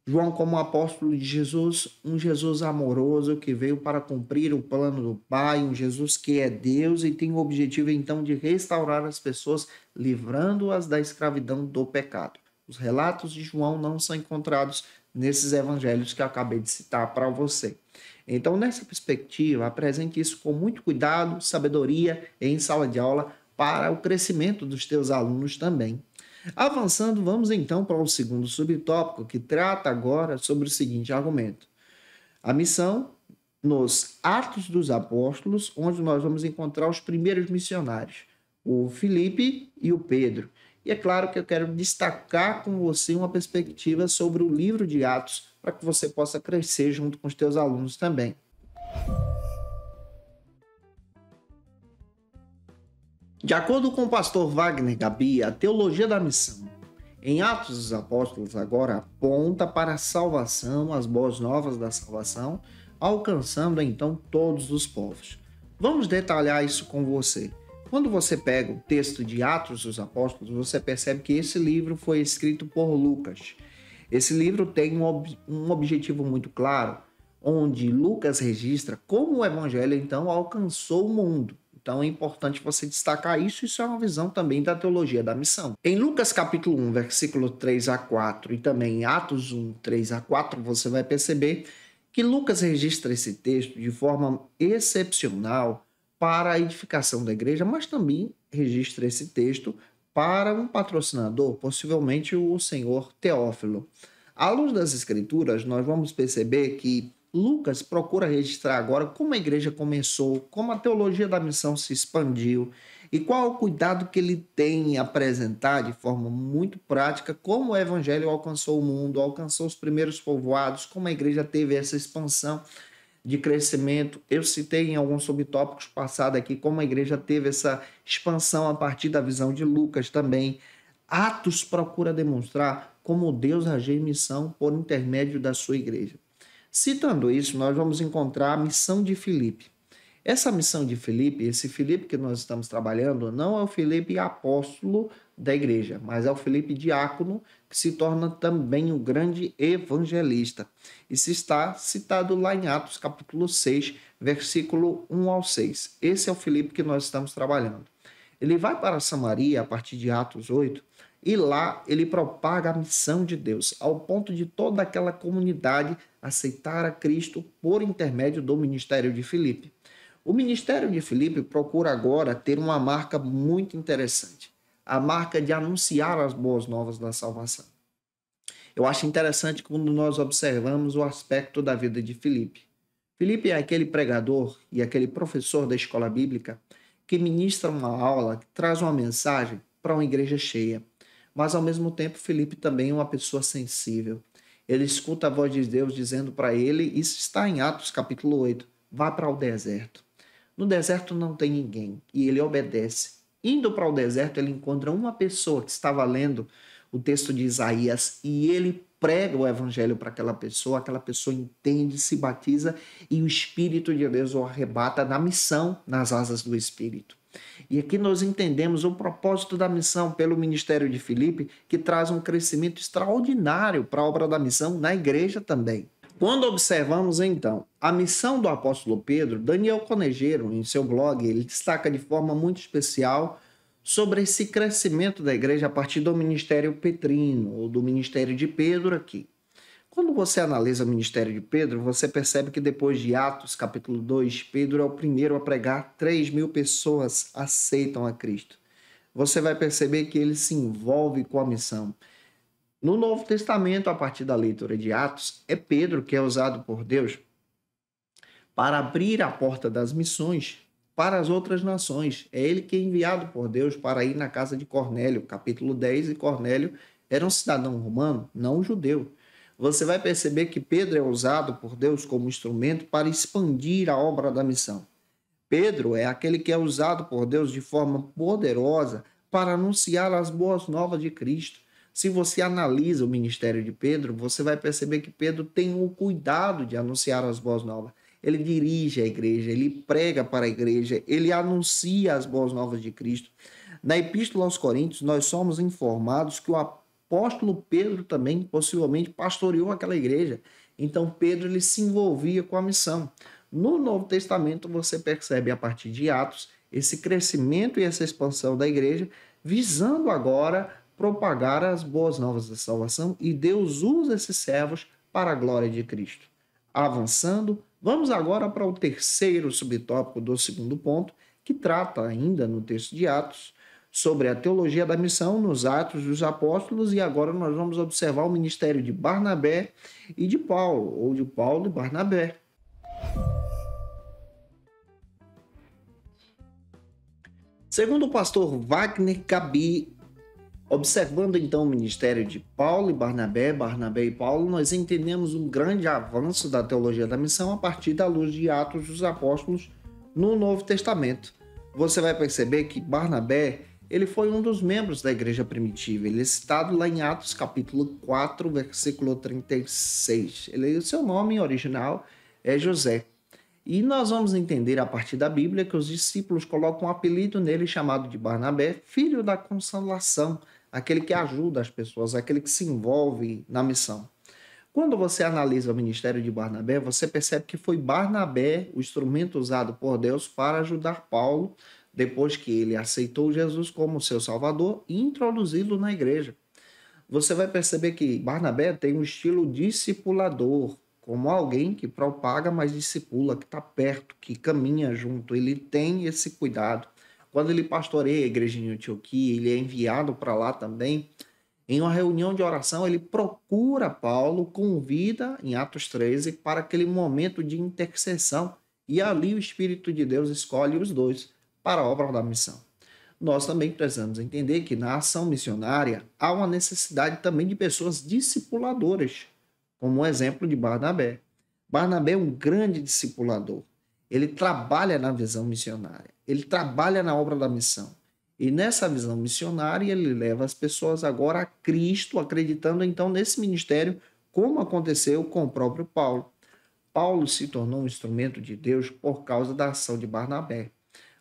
João como apóstolo de Jesus, um Jesus amoroso que veio para cumprir o plano do Pai, um Jesus que é Deus e tem o objetivo então de restaurar as pessoas, livrando-as da escravidão do pecado. Os relatos de João não são encontrados nesses evangelhos que eu acabei de citar para você. Então, nessa perspectiva, apresente isso com muito cuidado, sabedoria em sala de aula para o crescimento dos teus alunos também. Avançando, vamos então para o segundo subtópico, que trata agora sobre o seguinte argumento. A missão nos Atos dos Apóstolos, onde nós vamos encontrar os primeiros missionários, o Filipe e o Pedro. E é claro que eu quero destacar com você uma perspectiva sobre o livro de Atos, para que você possa crescer junto com os teus alunos também. De acordo com o pastor Wagner Gabi, a teologia da missão em Atos dos Apóstolos agora aponta para a salvação, as boas novas da salvação, alcançando então todos os povos. Vamos detalhar isso com você. Quando você pega o texto de Atos dos Apóstolos, você percebe que esse livro foi escrito por Lucas. Esse livro tem um objetivo muito claro, onde Lucas registra como o evangelho então alcançou o mundo. Então é importante você destacar isso, isso é uma visão também da teologia da missão. Em Lucas capítulo 1, versículo 3 a 4 e também em Atos 1, 3 a 4, você vai perceber que Lucas registra esse texto de forma excepcional para a edificação da igreja, mas também registra esse texto para um patrocinador, possivelmente o senhor Teófilo. À luz das escrituras, nós vamos perceber que Lucas procura registrar agora como a igreja começou, como a teologia da missão se expandiu e qual o cuidado que ele tem em apresentar de forma muito prática como o evangelho alcançou o mundo, alcançou os primeiros povoados, como a igreja teve essa expansão de crescimento. Eu citei em alguns subtópicos passados aqui como a igreja teve essa expansão a partir da visão de Lucas também. Atos procura demonstrar como Deus agiu em missão por intermédio da sua igreja. Citando isso, nós vamos encontrar a missão de Filipe. Essa missão de Filipe, esse Filipe que nós estamos trabalhando, não é o Filipe apóstolo da igreja, mas é o Filipe diácono, que se torna também um grande evangelista. Isso está citado lá em Atos capítulo 6, versículo 1 ao 6. Esse é o Filipe que nós estamos trabalhando. Ele vai para Samaria a partir de Atos 8, e lá ele propaga a missão de Deus, ao ponto de toda aquela comunidade aceitar a Cristo por intermédio do ministério de Filipe. O ministério de Filipe procura agora ter uma marca muito interessante, a marca de anunciar as boas novas da salvação. Eu acho interessante quando nós observamos o aspecto da vida de Filipe. Filipe é aquele pregador e aquele professor da escola bíblica que ministra uma aula, que traz uma mensagem para uma igreja cheia. Mas, ao mesmo tempo, Filipe também é uma pessoa sensível. Ele escuta a voz de Deus dizendo para ele, isso está em Atos capítulo 8, vá para o deserto. No deserto não tem ninguém, e ele obedece. Indo para o deserto, ele encontra uma pessoa que estava lendo o texto de Isaías, e ele prega o evangelho para aquela pessoa entende, se batiza, e o Espírito de Deus o arrebata na missão, nas asas do Espírito. E aqui nós entendemos o propósito da missão pelo ministério de Filipe, que traz um crescimento extraordinário para a obra da missão na igreja também. Quando observamos, então, a missão do apóstolo Pedro, Daniel Conejeiro, em seu blog, ele destaca de forma muito especial sobre esse crescimento da igreja a partir do ministério petrino, ou do ministério de Pedro aqui. Quando você analisa o ministério de Pedro, você percebe que depois de Atos, capítulo 2, Pedro é o primeiro a pregar, 3.000 pessoas aceitam a Cristo. Você vai perceber que ele se envolve com a missão. No Novo Testamento, a partir da leitura de Atos, é Pedro que é usado por Deus para abrir a porta das missões para as outras nações. É ele que é enviado por Deus para ir na casa de Cornélio, capítulo 10, e Cornélio era um cidadão romano, não um judeu. Você vai perceber que Pedro é usado por Deus como instrumento para expandir a obra da missão. Pedro é aquele que é usado por Deus de forma poderosa para anunciar as boas novas de Cristo. Se você analisa o ministério de Pedro, você vai perceber que Pedro tem o cuidado de anunciar as boas novas. Ele dirige a igreja, ele prega para a igreja, ele anuncia as boas novas de Cristo. Na Epístola aos Coríntios, nós somos informados que o apóstolo Pedro também possivelmente pastoreou aquela igreja. Então Pedro ele se envolvia com a missão. No Novo Testamento você percebe a partir de Atos esse crescimento e essa expansão da igreja, visando agora propagar as boas novas da salvação, e Deus usa esses servos para a glória de Cristo. Avançando, vamos agora para o terceiro subtópico do segundo ponto, que trata ainda no texto de Atos sobre a teologia da missão nos Atos dos Apóstolos, e agora nós vamos observar o ministério de Barnabé e de Paulo, ou de Paulo e Barnabé. Segundo o pastor Wagner Gabi, observando então o ministério de Paulo e Barnabé, Barnabé e Paulo, nós entendemos um grande avanço da teologia da missão a partir da luz de Atos dos Apóstolos no Novo Testamento. Você vai perceber que Barnabé, ele foi um dos membros da igreja primitiva. Ele é citado lá em Atos capítulo 4, versículo 36. O seu nome original é José. E nós vamos entender a partir da Bíblia que os discípulos colocam um apelido nele chamado de Barnabé, filho da consolação, aquele que ajuda as pessoas, aquele que se envolve na missão. Quando você analisa o ministério de Barnabé, você percebe que foi Barnabé o instrumento usado por Deus para ajudar Paulo, depois que ele aceitou Jesus como seu salvador e introduzi-lo na igreja. Você vai perceber que Barnabé tem um estilo discipulador, como alguém que propaga, mas discipula, que está perto, que caminha junto. Ele tem esse cuidado. Quando ele pastoreia a igreja em Antioquia, ele é enviado para lá também. Em uma reunião de oração, ele procura Paulo, convida em Atos 13 para aquele momento de intercessão. E ali o Espírito de Deus escolhe os dois para a obra da missão. Nós também precisamos entender que na ação missionária há uma necessidade também de pessoas discipuladoras, como o exemplo de Barnabé. Barnabé é um grande discipulador. Ele trabalha na visão missionária. Ele trabalha na obra da missão. E nessa visão missionária, ele leva as pessoas agora a Cristo, acreditando então nesse ministério, como aconteceu com o próprio Paulo. Paulo se tornou um instrumento de Deus por causa da ação de Barnabé.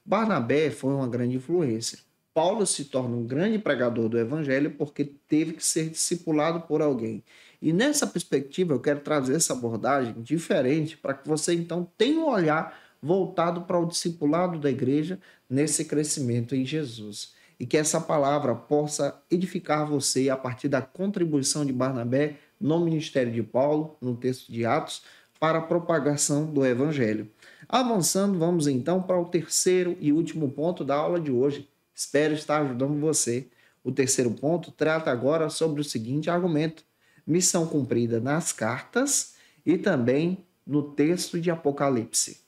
Barnabé foi uma grande influência. Paulo se torna um grande pregador do evangelho porque teve que ser discipulado por alguém. E nessa perspectiva eu quero trazer essa abordagem diferente para que você então tenha um olhar voltado para o discipulado da igreja nesse crescimento em Jesus. E que essa palavra possa edificar você a partir da contribuição de Barnabé no ministério de Paulo, no texto de Atos, para a propagação do evangelho. Avançando, vamos então para o terceiro e último ponto da aula de hoje. Espero estar ajudando você. O terceiro ponto trata agora sobre o seguinte argumento: missão cumprida nas cartas e também no texto de Apocalipse.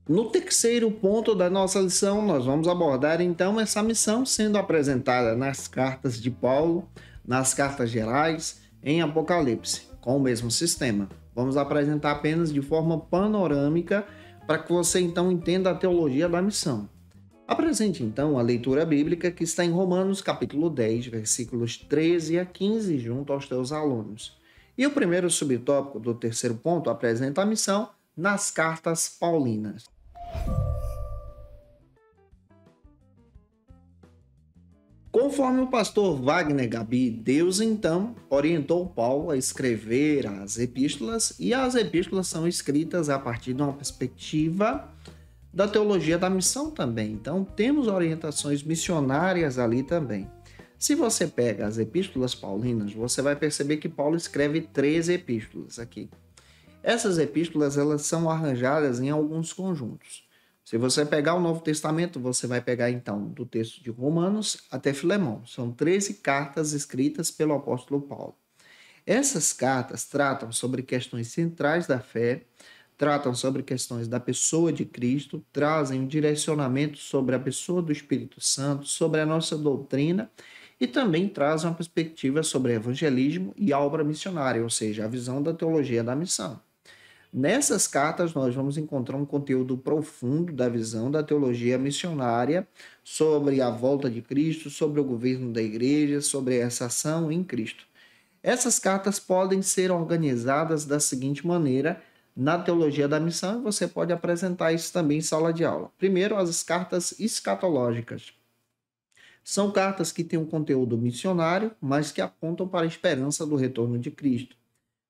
No terceiro ponto da nossa lição, nós vamos abordar então essa missão sendo apresentada nas cartas de Paulo, nas cartas gerais, em Apocalipse, com o mesmo sistema. Vamos apresentar apenas de forma panorâmica para que você então entenda a teologia da missão. Apresente então a leitura bíblica que está em Romanos capítulo 10, versículos 13 a 15, junto aos teus alunos. E o primeiro subtópico do terceiro ponto apresenta a missão nas cartas paulinas. Conforme o pastor Wagner Gabi, Deus então orientou Paulo a escrever as epístolas, e as epístolas são escritas a partir de uma perspectiva da teologia da missão também. Então temos orientações missionárias ali também. Se você pega as epístolas paulinas, você vai perceber que Paulo escreve 13 epístolas aqui. Essas epístolas elas são arranjadas em alguns conjuntos. Se você pegar o Novo Testamento, você vai pegar então do texto de Romanos até Filemão. São 13 cartas escritas pelo apóstolo Paulo. Essas cartas tratam sobre questões centrais da fé, tratam sobre questões da pessoa de Cristo, trazem um direcionamento sobre a pessoa do Espírito Santo, sobre a nossa doutrina e também trazem uma perspectiva sobre evangelismo e a obra missionária, ou seja, a visão da teologia da missão. Nessas cartas, nós vamos encontrar um conteúdo profundo da visão da teologia missionária sobre a volta de Cristo, sobre o governo da igreja, sobre essa ação em Cristo. Essas cartas podem ser organizadas da seguinte maneira na teologia da missão, e você pode apresentar isso também em sala de aula. Primeiro, as cartas escatológicas. São cartas que têm um conteúdo missionário, mas que apontam para a esperança do retorno de Cristo.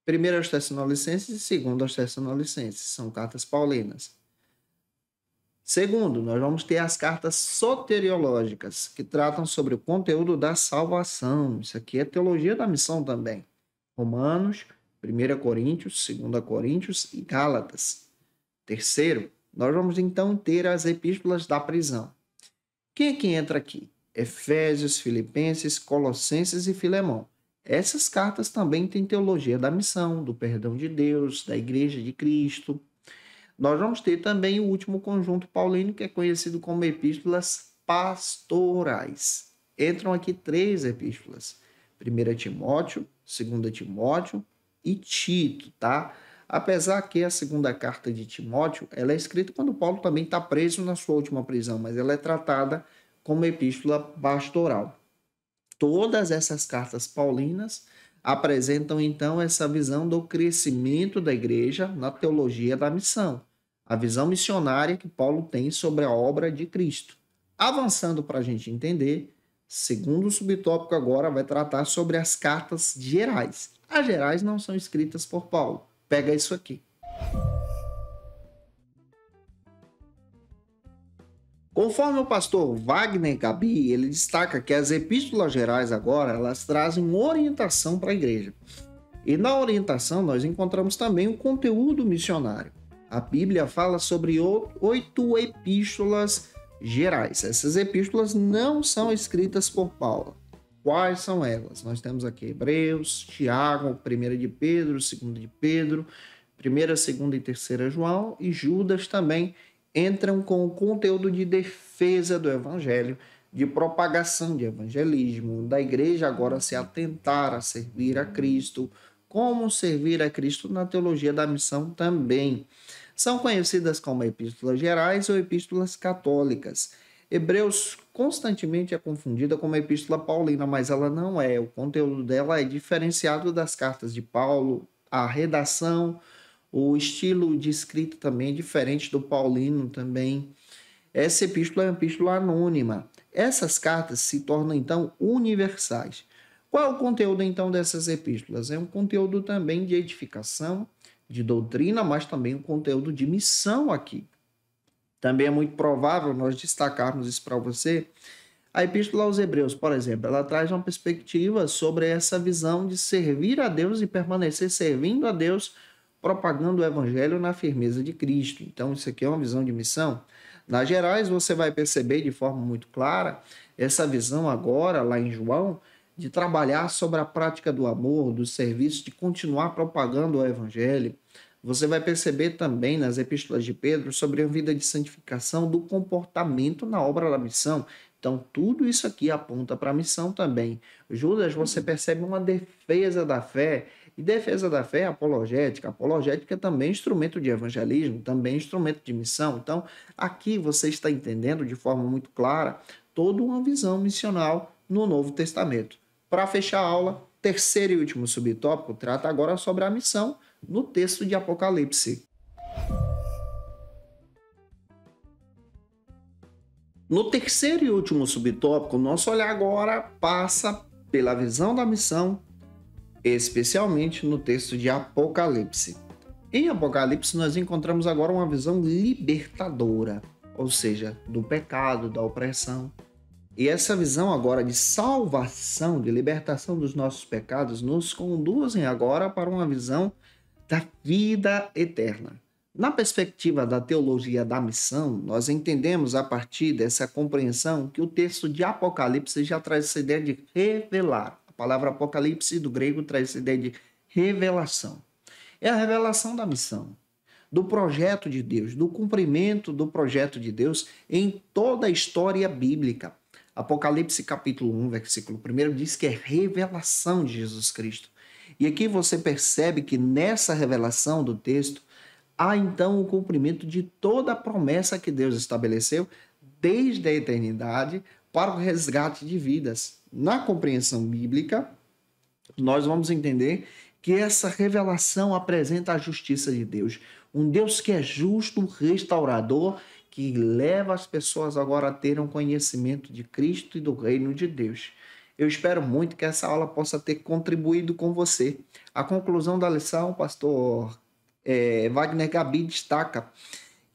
1 Tessalonicenses e 2 Tessalonicenses são cartas paulinas. Segundo, nós vamos ter as cartas soteriológicas, que tratam sobre o conteúdo da salvação. Isso aqui é teologia da missão também. Romanos, 1 Coríntios, 2 Coríntios e Gálatas. Terceiro, nós vamos então ter as epístolas da prisão. Quem é que entra aqui? Efésios, Filipenses, Colossenses e Filemão. Essas cartas também têm teologia da missão, do perdão de Deus, da Igreja de Cristo. Nós vamos ter também o último conjunto paulino, que é conhecido como epístolas pastorais. Entram aqui 3 epístolas: 1 Timóteo, 2 Timóteo e Tito, tá? Apesar que a segunda carta de Timóteo, ela é escrita quando Paulo também está preso na sua última prisão, mas ela é tratada como epístola pastoral. Todas essas cartas paulinas apresentam, então, essa visão do crescimento da igreja na teologia da missão, a visão missionária que Paulo tem sobre a obra de Cristo. Avançando para a gente entender, segundo subtópico agora vai tratar sobre as cartas gerais. As gerais não são escritas por Paulo. Pega isso aqui. Conforme o pastor Wagner Gabi, ele destaca que as epístolas gerais agora, elas trazem orientação para a igreja. E na orientação nós encontramos também o conteúdo missionário. A Bíblia fala sobre 8 epístolas gerais. Essas epístolas não são escritas por Paulo. Quais são elas? Nós temos aqui Hebreus, Tiago, 1 de Pedro, 2 de Pedro, 1, 2 e 3 João, e Judas também entram com o conteúdo de defesa do evangelho, de propagação de evangelismo, da igreja agora se atentar a servir a Cristo, como servir a Cristo na teologia da missão também. São conhecidas como epístolas gerais ou epístolas católicas. Hebreus constantemente é confundida com uma epístola paulina, mas ela não é. O conteúdo dela é diferenciado das cartas de Paulo, a redação, o estilo de escrita também é diferente do paulino também. Essa epístola é uma epístola anônima. Essas cartas se tornam, então, universais. Qual é o conteúdo, então, dessas epístolas? É um conteúdo também de edificação, de doutrina, mas também um conteúdo de missão aqui. Também é muito provável nós destacarmos isso para você. A Epístola aos Hebreus, por exemplo, ela traz uma perspectiva sobre essa visão de servir a Deus e permanecer servindo a Deus, propagando o Evangelho na firmeza de Cristo. Então, isso aqui é uma visão de missão. Nas gerais, você vai perceber de forma muito clara essa visão agora, lá em João, de trabalhar sobre a prática do amor, do serviço, de continuar propagando o Evangelho. Você vai perceber também nas epístolas de Pedro sobre a vida de santificação do comportamento na obra da missão. Então, tudo isso aqui aponta para a missão também. Judas, você percebe uma defesa da fé, e defesa da fé é apologética. Apologética é também instrumento de evangelismo, também instrumento de missão. Então, aqui você está entendendo de forma muito clara toda uma visão missional no Novo Testamento. Para fechar a aula, terceiro e último subtópico trata agora sobre a missão no texto de Apocalipse. No terceiro e último subtópico, nosso olhar agora passa pela visão da missão, especialmente no texto de Apocalipse. Em Apocalipse, nós encontramos agora uma visão libertadora, ou seja, do pecado, da opressão. E essa visão agora de salvação, de libertação dos nossos pecados, nos conduzem agora para uma visão da vida eterna. Na perspectiva da teologia da missão, nós entendemos a partir dessa compreensão que o texto de Apocalipse já traz essa ideia de revelar. A palavra Apocalipse do grego traz essa ideia de revelação. É a revelação da missão. do projeto de Deus, do cumprimento do projeto de Deus em toda a história bíblica. Apocalipse capítulo 1, versículo 1 diz que é revelação de Jesus Cristo. E aqui você percebe que nessa revelação do texto há então o cumprimento de toda a promessa que Deus estabeleceu desde a eternidade para o resgate de vidas. Na compreensão bíblica, nós vamos entender que essa revelação apresenta a justiça de Deus. Um Deus que é justo, restaurador, que leva as pessoas agora a terem um conhecimento de Cristo e do reino de Deus. Eu espero muito que essa aula possa ter contribuído com você. A conclusão da lição, o pastor Wagner Gabi destaca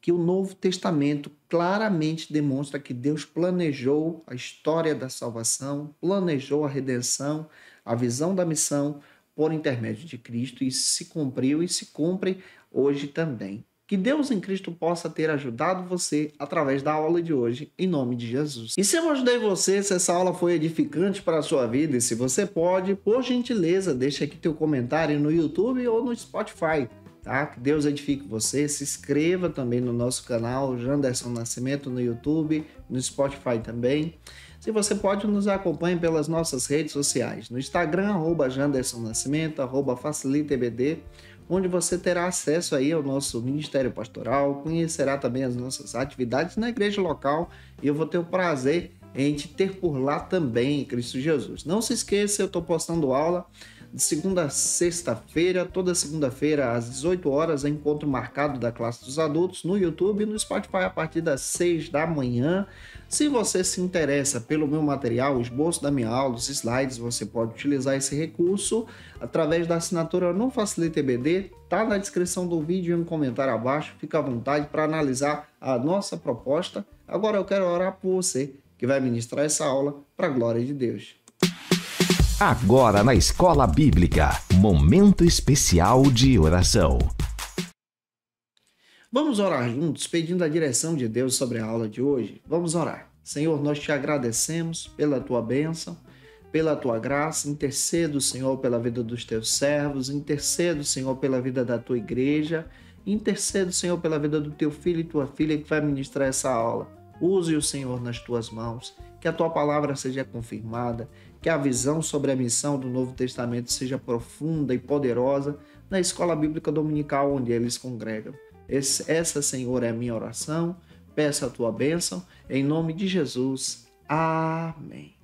que o Novo Testamento claramente demonstra que Deus planejou a história da salvação, planejou a redenção, a visão da missão por intermédio de Cristo, e se cumpriu e se cumpre hoje também. Que Deus em Cristo possa ter ajudado você através da aula de hoje, em nome de Jesus. E se eu ajudei você, se essa aula foi edificante para a sua vida, e se você pode, por gentileza, deixa aqui teu comentário no YouTube ou no Spotify, tá? Que Deus edifique você. Se inscreva também no nosso canal, Janderson Nascimento, no YouTube, no Spotify também. Se você pode, nos acompanhe pelas nossas redes sociais. No Instagram, @Janderson Nascimento, @FacilitaEBD, onde você terá acesso aí ao nosso ministério pastoral, conhecerá também as nossas atividades na igreja local, e eu vou ter o prazer em te ter por lá também, em Cristo Jesus. Não se esqueça, eu estou postando aula de segunda a sexta-feira, toda segunda-feira às 18 horas, encontro marcado da classe dos adultos no YouTube e no Spotify a partir das 6 da manhã. Se você se interessa pelo meu material, o esboço da minha aula, os slides, você pode utilizar esse recurso através da assinatura no Facilita EBD, tá na descrição do vídeo e um comentário abaixo. Fica à vontade para analisar a nossa proposta. Agora eu quero orar por você que vai ministrar essa aula para a glória de Deus. Agora na Escola Bíblica, momento especial de oração. Vamos orar juntos, pedindo a direção de Deus sobre a aula de hoje? Vamos orar. Senhor, nós te agradecemos pela tua bênção, pela tua graça. Intercedo, Senhor, pela vida dos teus servos. Intercedo, Senhor, pela vida da tua igreja. Intercedo, Senhor, pela vida do teu filho e tua filha que vai ministrar essa aula. Use-o, Senhor, nas tuas mãos. Que a tua palavra seja confirmada. Que a visão sobre a missão do Novo Testamento seja profunda e poderosa na escola bíblica dominical onde eles congregam. Essa, Senhor, é a minha oração. Peço a tua bênção, em nome de Jesus. Amém.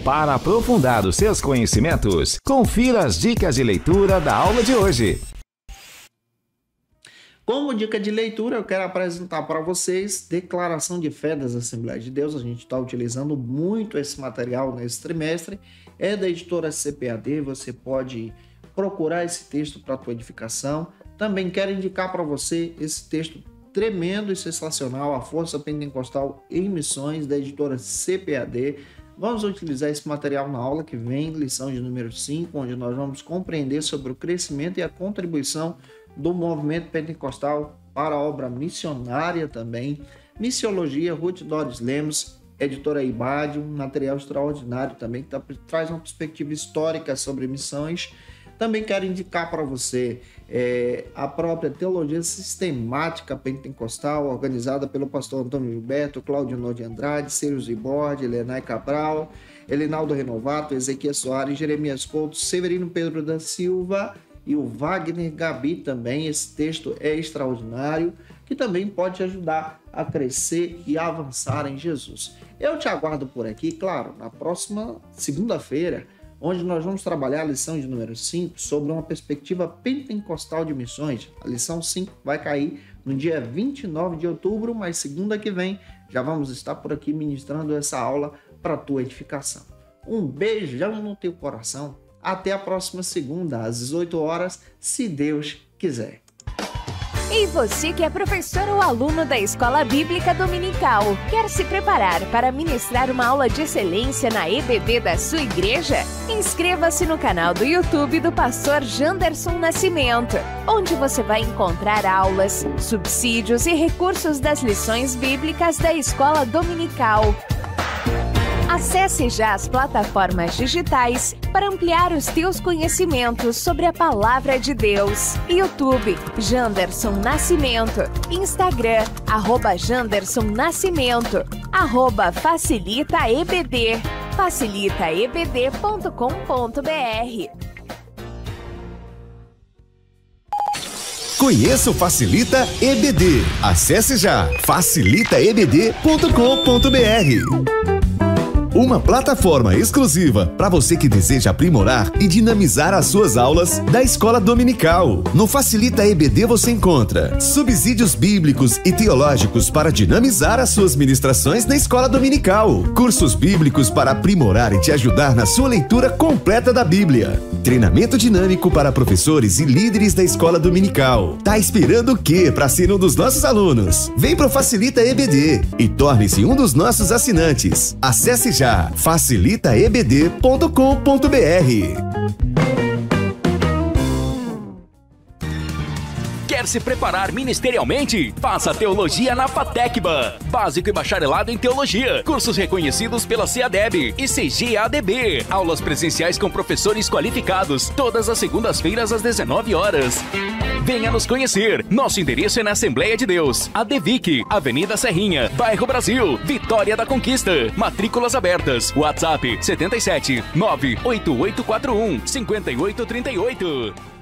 Para aprofundar os seus conhecimentos, confira as dicas de leitura da aula de hoje. Como dica de leitura, eu quero apresentar para vocês Declaração de Fé das Assembleias de Deus. A gente está utilizando muito esse material nesse trimestre. É da editora CPAD, você pode procurar esse texto para a tua edificação. Também quero indicar para você esse texto tremendo e sensacional, A Força Pentecostal em Missões, da editora CPAD. Vamos utilizar esse material na aula que vem, lição de número 5, onde nós vamos compreender sobre o crescimento e a contribuição do movimento pentecostal para a obra missionária também. Missiologia, Ruth Doris Lemos, editora IBAD, um material extraordinário também, que traz uma perspectiva histórica sobre missões. Também quero indicar para você a própria Teologia Sistemática Pentecostal, organizada pelo pastor Antônio Gilberto, Cláudio Nó de Andrade, Círio Zibord, Elenay Cabral, Elinaldo Renovato, Ezequiel Soares, Jeremias Couto, Severino Pedro da Silva e o Wagner Gabi também. Esse texto é extraordinário, que também pode te ajudar a crescer e a avançar em Jesus. Eu te aguardo por aqui, claro, na próxima segunda-feira, onde nós vamos trabalhar a lição de número 5 sobre uma perspectiva pentecostal de missões. A lição 5 vai cair no dia 29 de outubro, mas segunda que vem já vamos estar por aqui ministrando essa aula para a tua edificação. Um beijão no teu coração. Até a próxima segunda, às 18 horas, se Deus quiser. E você que é professor ou aluno da Escola Bíblica Dominical, quer se preparar para ministrar uma aula de excelência na EBD da sua igreja? Inscreva-se no canal do YouTube do pastor Janderson Nascimento, onde você vai encontrar aulas, subsídios e recursos das lições bíblicas da Escola Dominical. Acesse já as plataformas digitais para ampliar os teus conhecimentos sobre a Palavra de Deus. YouTube, Janderson Nascimento. Instagram, @Janderson Nascimento. @FacilitaEBD. facilitaebd.com.br. Conheça o Facilita EBD. Acesse já facilitaebd.com.br. Uma plataforma exclusiva para você que deseja aprimorar e dinamizar as suas aulas da escola dominical. No Facilita EBD você encontra subsídios bíblicos e teológicos para dinamizar as suas ministrações na escola dominical, cursos bíblicos para aprimorar e te ajudar na sua leitura completa da Bíblia, treinamento dinâmico para professores e líderes da escola dominical. Tá esperando o quê para ser um dos nossos alunos? Vem pro Facilita EBD e torne-se um dos nossos assinantes. Acesse já facilitaebd.com.br. Quer se preparar ministerialmente? Faça teologia na FATECBA. Básico e bacharelado em teologia. Cursos reconhecidos pela CEADEB e CGADB. Aulas presenciais com professores qualificados. Todas as segundas-feiras às 19 horas. Venha nos conhecer. Nosso endereço é na Assembleia de Deus, ADVIC, Avenida Serrinha, Bairro Brasil, Vitória da Conquista. Matrículas abertas. WhatsApp 77 98841 5838.